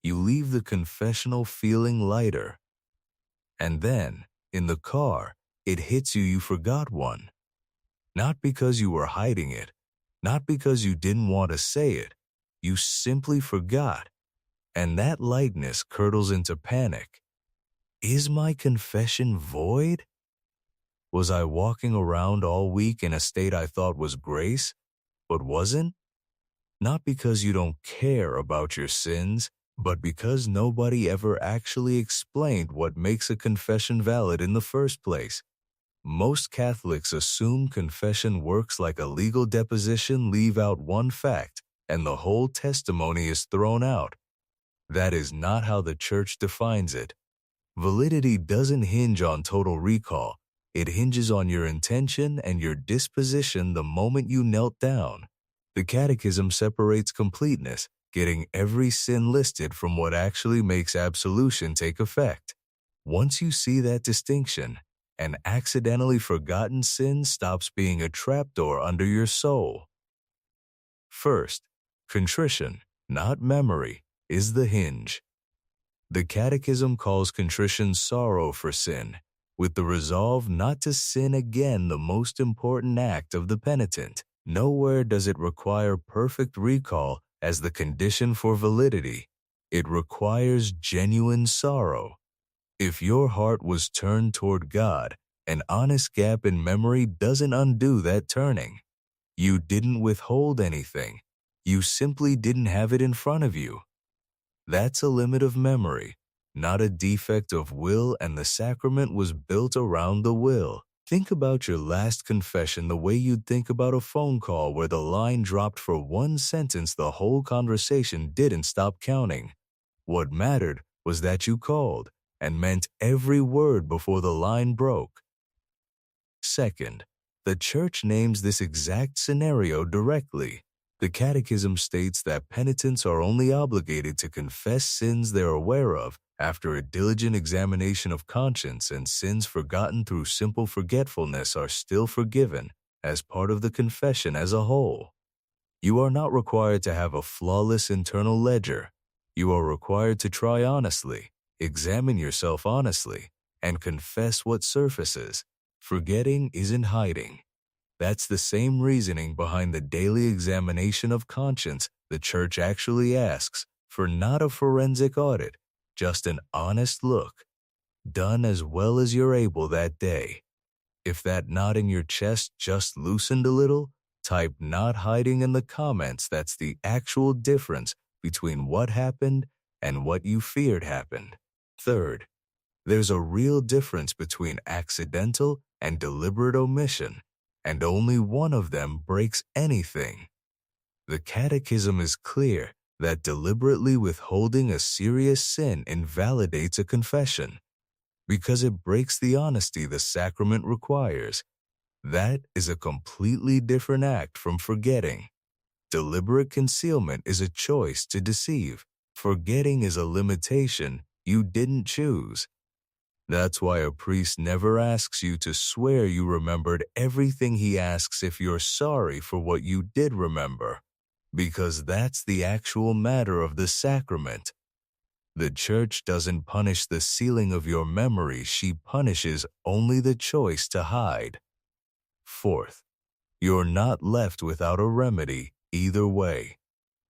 You leave the confessional feeling lighter. And then, in the car, it hits you you forgot one. Not because you were hiding it, not because you didn't want to say it, you simply forgot. And that lightness curdles into panic. Is my confession void? Was I walking around all week in a state I thought was grace, but wasn't? Not because you don't care about your sins, but because nobody ever actually explained what makes a confession valid in the first place. Most Catholics assume confession works like a legal deposition, leave out one fact, and the whole testimony is thrown out. That is not how the Church defines it. Validity doesn't hinge on total recall. It hinges on your intention and your disposition the moment you knelt down. The Catechism separates completeness, getting every sin listed, from what actually makes absolution take effect. Once you see that distinction, an accidentally forgotten sin stops being a trapdoor under your soul. First, contrition, not memory, is the hinge. The Catechism calls contrition sorrow for sin, with the resolve not to sin again the most important act of the penitent. Nowhere does it require perfect recall as the condition for validity. It requires genuine sorrow. If your heart was turned toward God, an honest gap in memory doesn't undo that turning. You didn't withhold anything. You simply didn't have it in front of you. That's a limit of memory, not a defect of will, and the sacrament was built around the will. Think about your last confession the way you'd think about a phone call where the line dropped for one sentence. The whole conversation didn't stop counting. What mattered was that you called and meant every word before the line broke. Second, the Church names this exact scenario directly. The Catechism states that penitents are only obligated to confess sins they're aware of after a diligent examination of conscience, and sins forgotten through simple forgetfulness are still forgiven as part of the confession as a whole. You are not required to have a flawless internal ledger. You are required to try honestly, examine yourself honestly, and confess what surfaces. Forgetting isn't hiding. That's the same reasoning behind the daily examination of conscience the Church actually asks for, not a forensic audit, just an honest look, done as well as you're able that day. If that knot in your chest just loosened a little, type "not hiding" in the comments. That's the actual difference between what happened and what you feared happened. Third, there's a real difference between accidental and deliberate omission, and only one of them breaks anything. The Catechism is clear that deliberately withholding a serious sin invalidates a confession because it breaks the honesty the sacrament requires. That is a completely different act from forgetting. Deliberate concealment is a choice to deceive. Forgetting is a limitation you didn't choose. That's why a priest never asks you to swear you remembered everything. He asks if you're sorry for what you did remember, because that's the actual matter of the sacrament. The Church doesn't punish the sealing of your memory. She punishes only the choice to hide. Fourth, you're not left without a remedy either way.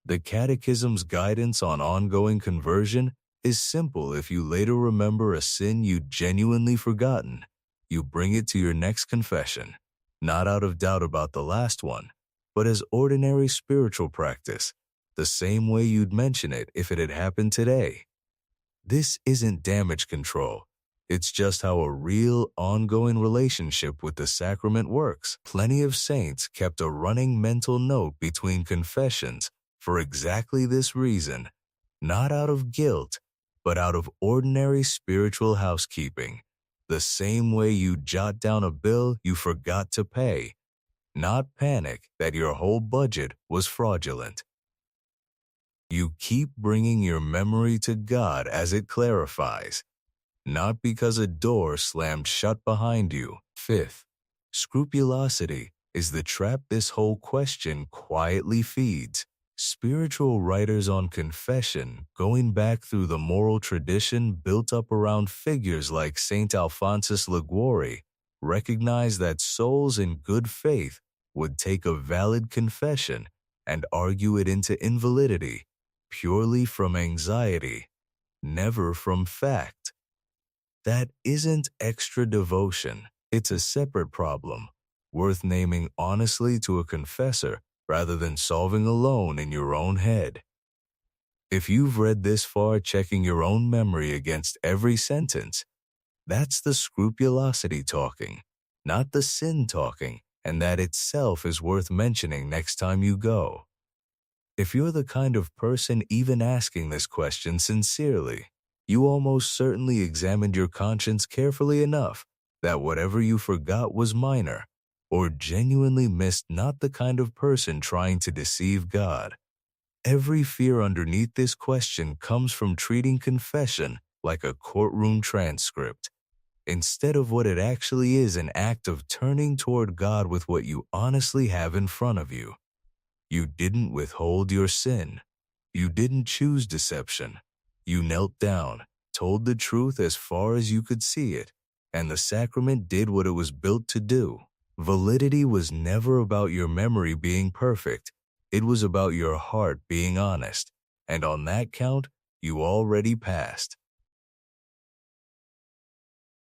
The Catechism's guidance on ongoing conversion is simple. If you later remember a sin you'd genuinely forgotten, you bring it to your next confession, not out of doubt about the last one, but as ordinary spiritual practice, the same way you'd mention it if it had happened today. This isn't damage control. It's just how a real, ongoing relationship with the sacrament works. Plenty of saints kept a running mental note between confessions for exactly this reason, not out of guilt, but out of ordinary spiritual housekeeping. The same way you jot down a bill you forgot to pay, not panic that your whole budget was fraudulent. You keep bringing your memory to God as it clarifies, not because a door slammed shut behind you. Fifth, scrupulosity is the trap this whole question quietly feeds. Spiritual writers on confession, going back through the moral tradition built up around figures like Saint Alphonsus Liguori, recognized that souls in good faith would take a valid confession and argue it into invalidity, purely from anxiety, never from fact. That isn't extra devotion, it's a separate problem, worth naming honestly to a confessor rather than solving alone in your own head. If you've read this far checking your own memory against every sentence, that's the scrupulosity talking, not the sin talking, and that itself is worth mentioning next time you go. If you're the kind of person even asking this question sincerely, you almost certainly examined your conscience carefully enough that whatever you forgot was minor, or genuinely missed not the kind of person trying to deceive God. Every fear underneath this question comes from treating confession like a courtroom transcript, instead of what it actually is, an act of turning toward God with what you honestly have in front of you. You didn't withhold your sin. You didn't choose deception. You knelt down, told the truth as far as you could see it, and the sacrament did what it was built to do. Validity was never about your memory being perfect. It was about your heart being honest, and on that count, you already passed.